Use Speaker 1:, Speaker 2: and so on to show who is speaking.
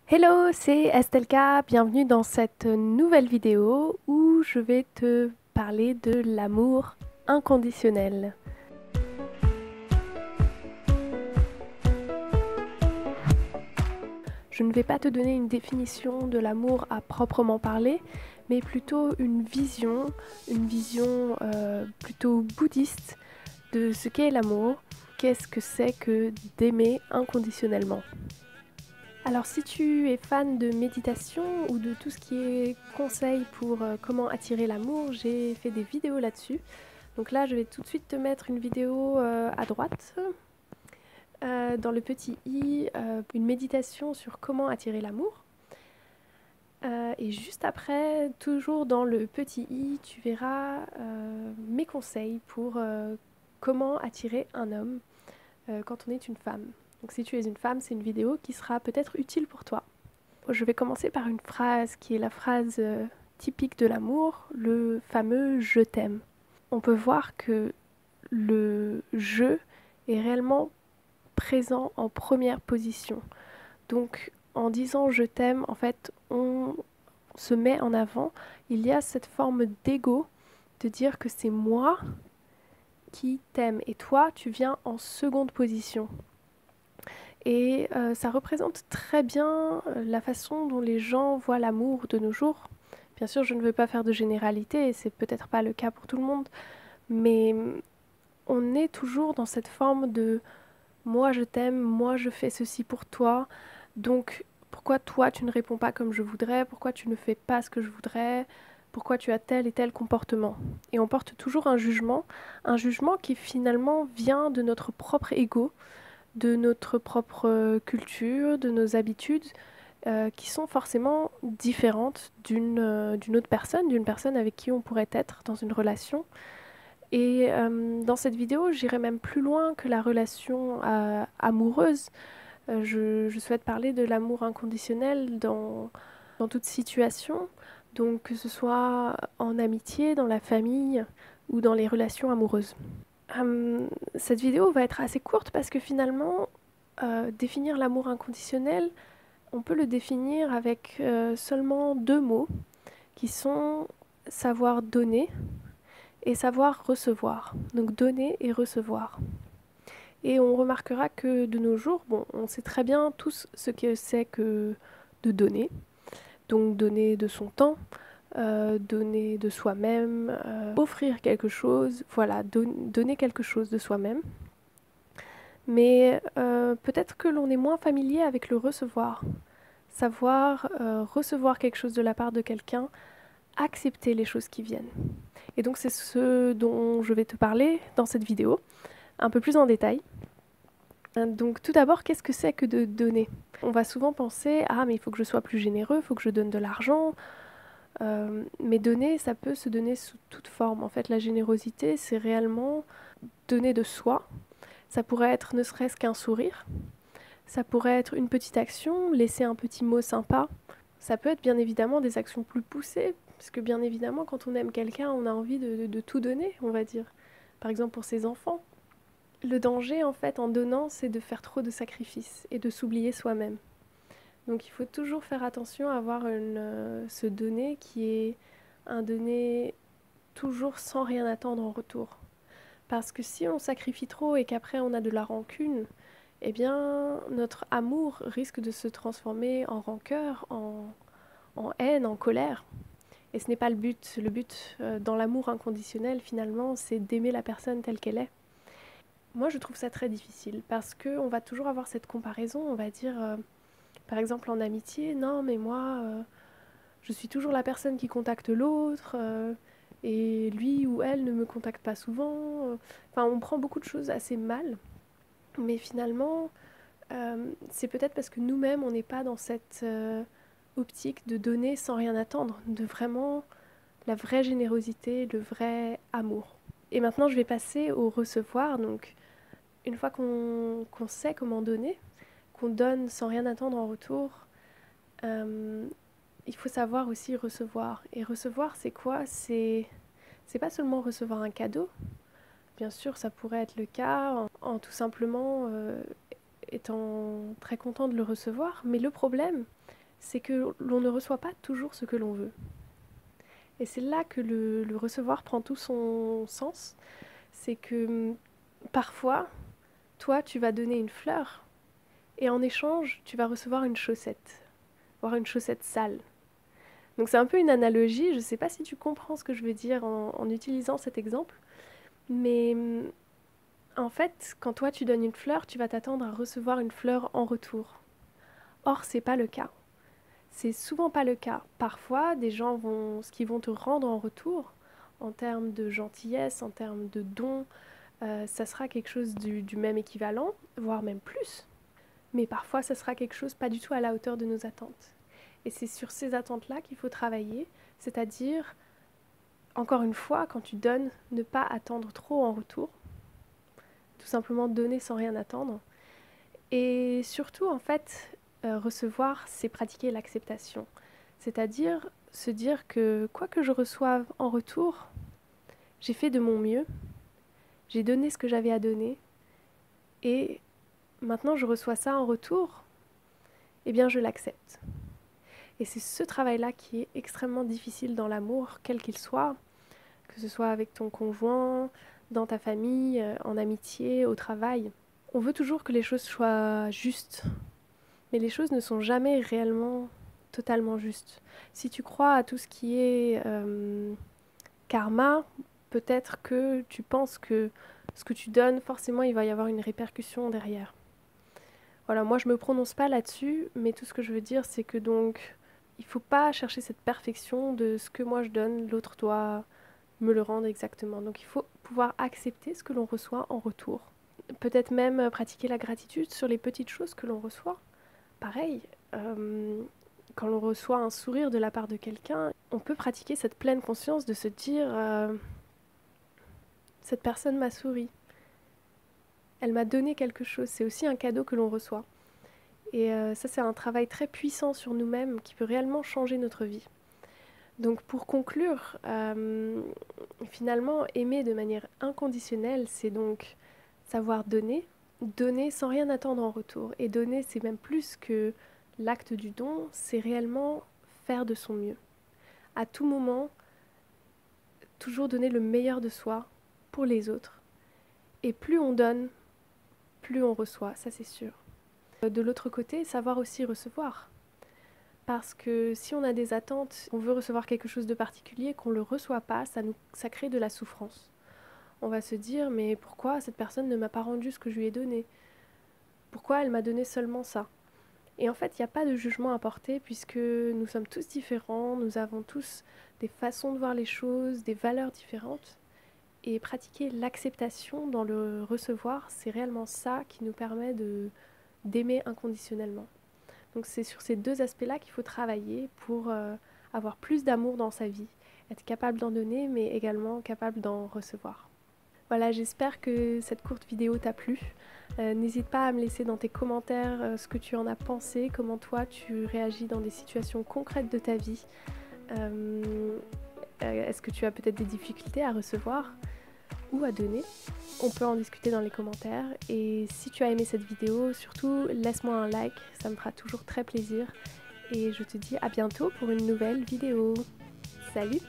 Speaker 1: Hello, c'est Estelka, bienvenue dans cette nouvelle vidéo où je vais te parler de l'amour inconditionnel. Je ne vais pas te donner une définition de l'amour à proprement parler, mais plutôt une vision plutôt bouddhiste de ce qu'est l'amour, qu'est-ce que c'est que d'aimer inconditionnellement. Alors si tu es fan de méditation ou de tout ce qui est conseil pour comment attirer l'amour, j'ai fait des vidéos là-dessus. Donc là, je vais tout de suite te mettre une vidéo à droite, dans le petit i, une méditation sur comment attirer l'amour. Et juste après, toujours dans le petit i, tu verras mes conseils pour comment attirer un homme quand on est une femme. Donc si tu es une femme, c'est une vidéo qui sera peut-être utile pour toi. Je vais commencer par une phrase qui est la phrase typique de l'amour, le fameux je t'aime. On peut voir que le je est réellement présent en première position. Donc en disant je t'aime, en fait, on se met en avant. Il y a cette forme d'ego de dire que c'est moi qui t'aime et toi, tu viens en seconde position. Et ça représente très bien la façon dont les gens voient l'amour de nos jours. Bien sûr, je ne veux pas faire de généralité, et c'est peut-être pas le cas pour tout le monde, mais on est toujours dans cette forme de moi je t'aime, moi je fais ceci pour toi, donc pourquoi toi tu ne réponds pas comme je voudrais, pourquoi tu ne fais pas ce que je voudrais, pourquoi tu as tel et tel comportement. Et on porte toujours un jugement qui finalement vient de notre propre ego, de notre propre culture, de nos habitudes, qui sont forcément différentes d'une autre personne, d'une personne avec qui on pourrait être dans une relation. Et dans cette vidéo, j'irai même plus loin que la relation amoureuse. Je souhaite parler de l'amour inconditionnel dans toute situation, donc que ce soit en amitié, dans la famille ou dans les relations amoureuses. Cette vidéo va être assez courte parce que finalement, définir l'amour inconditionnel, on peut le définir avec seulement deux mots qui sont savoir donner et savoir recevoir. Donc donner et recevoir. Et on remarquera que de nos jours, bon, on sait très bien tous ce que c'est que de donner. Donc donner de son temps, donner de soi-même, offrir quelque chose, voilà, donner quelque chose de soi-même. Mais peut-être que l'on est moins familier avec le recevoir. Savoir recevoir quelque chose de la part de quelqu'un, accepter les choses qui viennent. Et donc c'est ce dont je vais te parler dans cette vidéo, un peu plus en détail. Donc tout d'abord, qu'est-ce que c'est que de donner? On va souvent penser, ah mais il faut que je sois plus généreux, il faut que je donne de l'argent. Mais donner, ça peut se donner sous toute forme. En fait, la générosité, c'est réellement donner de soi. Ça pourrait être ne serait-ce qu'un sourire. Ça pourrait être une petite action, laisser un petit mot sympa. Ça peut être bien évidemment des actions plus poussées, parce que bien évidemment, quand on aime quelqu'un, on a envie de tout donner, on va dire. Par exemple pour ses enfants. Le danger, en fait, en donnant, c'est de faire trop de sacrifices et de s'oublier soi-même. Donc il faut toujours faire attention à avoir ce donner qui est un donner toujours sans rien attendre en retour. Parce que si on sacrifie trop et qu'après on a de la rancune, eh bien notre amour risque de se transformer en rancœur, en haine, en colère. Et ce n'est pas le but. Le but dans l'amour inconditionnel, finalement, c'est d'aimer la personne telle qu'elle est. Moi, je trouve ça très difficile parce qu'on va toujours avoir cette comparaison. On va dire, par exemple, en amitié, non, mais moi, je suis toujours la personne qui contacte l'autre et lui ou elle ne me contacte pas souvent. Enfin, on prend beaucoup de choses assez mal. Mais finalement, c'est peut-être parce que nous-mêmes, on n'est pas dans cette optique de donner sans rien attendre, de vraiment la vraie générosité, le vrai amour. Et maintenant, je vais passer au recevoir. Donc, une fois qu'on sait comment donner, qu'on donne sans rien attendre en retour, euh, il faut savoir aussi recevoir. Et recevoir, c'est quoi? C'est pas seulement recevoir un cadeau. Bien sûr, ça pourrait être le cas en tout simplement étant très content de le recevoir, mais le problème, c'est que l'on ne reçoit pas toujours ce que l'on veut. Et c'est là que le recevoir prend tout son sens. C'est que parfois, toi, tu vas donner une fleur, et en échange, tu vas recevoir une chaussette, voire une chaussette sale. Donc c'est un peu une analogie, je ne sais pas si tu comprends ce que je veux dire en utilisant cet exemple, mais en fait, quand toi tu donnes une fleur, tu vas t'attendre à recevoir une fleur en retour. Or, c'est pas le cas. C'est souvent pas le cas. Parfois, des gens ce qu'ils vont te rendre en retour, en termes de gentillesse, en termes de dons, ça sera quelque chose du même équivalent, voire même plus. Mais parfois, ça sera quelque chose pas du tout à la hauteur de nos attentes. Et c'est sur ces attentes-là qu'il faut travailler, c'est-à-dire, encore une fois, quand tu donnes, ne pas attendre trop en retour, tout simplement donner sans rien attendre. Et surtout, en fait, recevoir, c'est pratiquer l'acceptation. C'est-à-dire se dire que quoi que je reçoive en retour, j'ai fait de mon mieux, j'ai donné ce que j'avais à donner, et maintenant je reçois ça en retour, eh bien je l'accepte. Et c'est ce travail-là qui est extrêmement difficile dans l'amour, quel qu'il soit, que ce soit avec ton conjoint, dans ta famille, en amitié, au travail. On veut toujours que les choses soient justes, mais les choses ne sont jamais réellement totalement justes. Si tu crois à tout ce qui est karma, peut-être que tu penses que ce que tu donnes, forcément, il va y avoir une répercussion derrière. Voilà, moi je me prononce pas là-dessus, mais tout ce que je veux dire, c'est que donc, il faut pas chercher cette perfection de ce que moi je donne, l'autre doit me le rendre exactement. Donc il faut pouvoir accepter ce que l'on reçoit en retour. Peut-être même pratiquer la gratitude sur les petites choses que l'on reçoit. Pareil, quand l'on reçoit un sourire de la part de quelqu'un, on peut pratiquer cette pleine conscience de se dire cette personne m'a souri. Elle m'a donné quelque chose. C'est aussi un cadeau que l'on reçoit. Et ça, c'est un travail très puissant sur nous-mêmes qui peut réellement changer notre vie. Donc pour conclure, finalement, aimer de manière inconditionnelle, c'est donc savoir donner, donner sans rien attendre en retour. Et donner, c'est même plus que l'acte du don, c'est réellement faire de son mieux. À tout moment, toujours donner le meilleur de soi pour les autres. Et plus on donne, plus on reçoit, ça c'est sûr. De l'autre côté, savoir aussi recevoir. Parce que si on a des attentes, on veut recevoir quelque chose de particulier, qu'on ne le reçoit pas, ça crée de la souffrance. On va se dire, mais pourquoi cette personne ne m'a pas rendu ce que je lui ai donné? Pourquoi elle m'a donné seulement ça? Et en fait, il n'y a pas de jugement à porter puisque nous sommes tous différents, nous avons tous des façons de voir les choses, des valeurs différentes. Et pratiquer l'acceptation dans le recevoir, c'est réellement ça qui nous permet d'aimer inconditionnellement. Donc c'est sur ces deux aspects-là qu'il faut travailler pour avoir plus d'amour dans sa vie, être capable d'en donner, mais également capable d'en recevoir. Voilà, j'espère que cette courte vidéo t'a plu. N'hésite pas à me laisser dans tes commentaires ce que tu en as pensé, comment toi tu réagis dans des situations concrètes de ta vie. Est-ce que tu as peut-être des difficultés à recevoir ou à donner? On peut en discuter dans les commentaires. Et si tu as aimé cette vidéo, surtout laisse-moi un like, ça me fera toujours très plaisir. Et je te dis à bientôt pour une nouvelle vidéo. Salut!